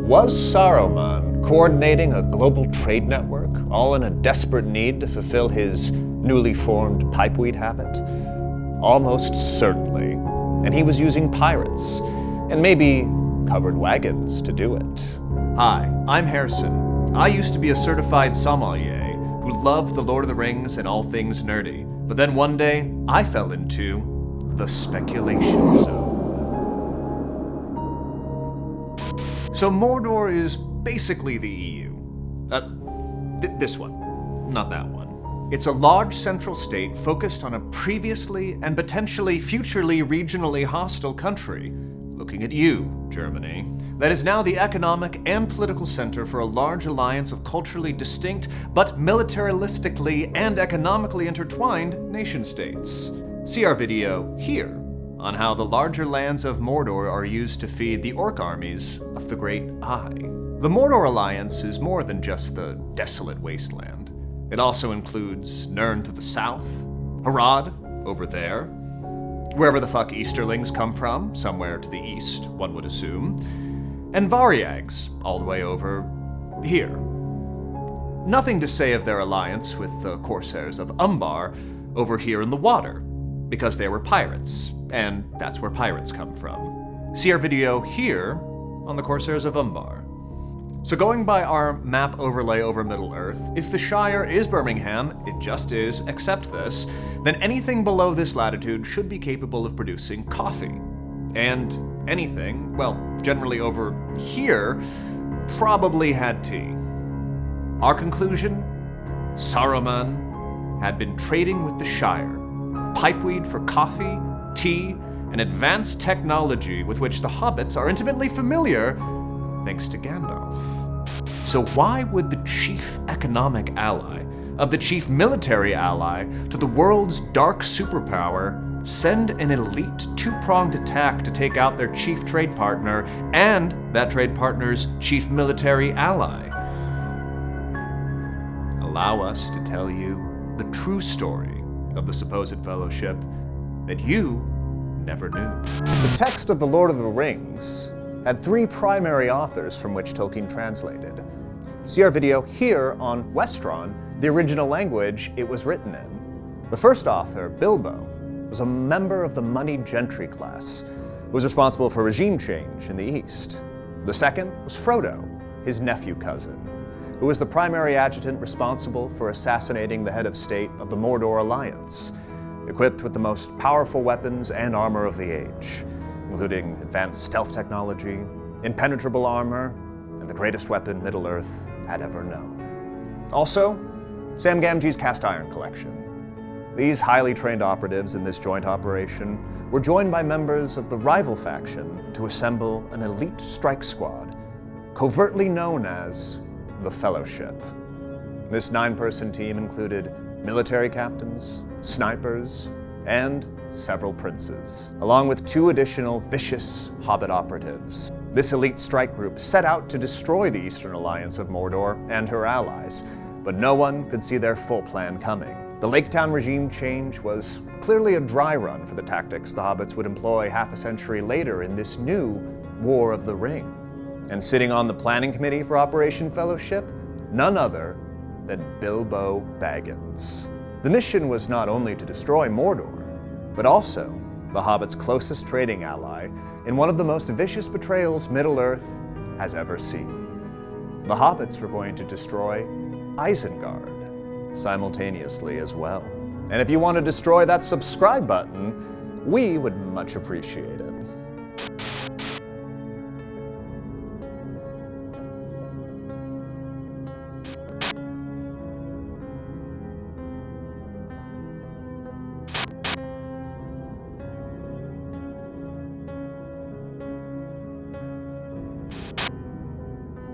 Was Saruman coordinating a global trade network, all in a desperate need to fulfill his newly formed pipeweed habit? Almost certainly. And he was using pirates, and maybe covered wagons to do it. Hi, I'm Harrison. I used to be a certified sommelier who loved The Lord of the Rings and all things nerdy. But then one day, I fell into the speculation zone. So Mordor is basically the EU. This one, not that one. It's a large central state focused on a previously and potentially futurely regionally hostile country, looking at you, Germany, that is now the economic and political center for a large alliance of culturally distinct but militaristically and economically intertwined nation-states. See our video here on how the larger lands of Mordor are used to feed the orc armies of the Great Eye. The Mordor Alliance is more than just the desolate wasteland. It also includes Nirn to the south, Harad over there, wherever the fuck Easterlings come from, somewhere to the east, one would assume, and Varyags all the way over here. Nothing to say of their alliance with the Corsairs of Umbar over here in the water, because they were pirates, and that's where pirates come from. See our video here on the Corsairs of Umbar. So going by our map overlay over Middle-earth, if the Shire is Birmingham, it just is, accept this, then anything below this latitude should be capable of producing coffee. And anything, well, generally over here, probably had tea. Our conclusion? Saruman had been trading with the Shire. Pipeweed for coffee, tea, and advanced technology with which the hobbits are intimately familiar, thanks to Gandalf. So why would the chief economic ally of the chief military ally to the world's dark superpower send an elite two-pronged attack to take out their chief trade partner and that trade partner's chief military ally? Allow us to tell you the true story of the supposed fellowship that you never knew. The text of The Lord of the Rings had three primary authors from which Tolkien translated. See our video here on Westron, the original language it was written in. The first author, Bilbo, was a member of the moneyed gentry class who was responsible for regime change in the East. The second was Frodo, his nephew cousin, who was the primary adjutant responsible for assassinating the head of state of the Mordor Alliance, equipped with the most powerful weapons and armor of the age, including advanced stealth technology, impenetrable armor, and the greatest weapon Middle-earth had ever known. Also, Sam Gamgee's cast iron collection. These highly trained operatives in this joint operation were joined by members of the rival faction to assemble an elite strike squad, covertly known as the Fellowship. This 9-person team included military captains, snipers, and several princes, along with 2 additional vicious hobbit operatives. This elite strike group set out to destroy the Eastern Alliance of Mordor and her allies, but no one could see their full plan coming. The Lake Town regime change was clearly a dry run for the tactics the hobbits would employ half a century later in this new War of the Ring. And sitting on the planning committee for Operation Fellowship, none other than Bilbo Baggins. The mission was not only to destroy Mordor, but also the Hobbits' closest trading ally in one of the most vicious betrayals Middle-earth has ever seen. The Hobbits were going to destroy Isengard simultaneously as well. And if you want to destroy that subscribe button, we would much appreciate it.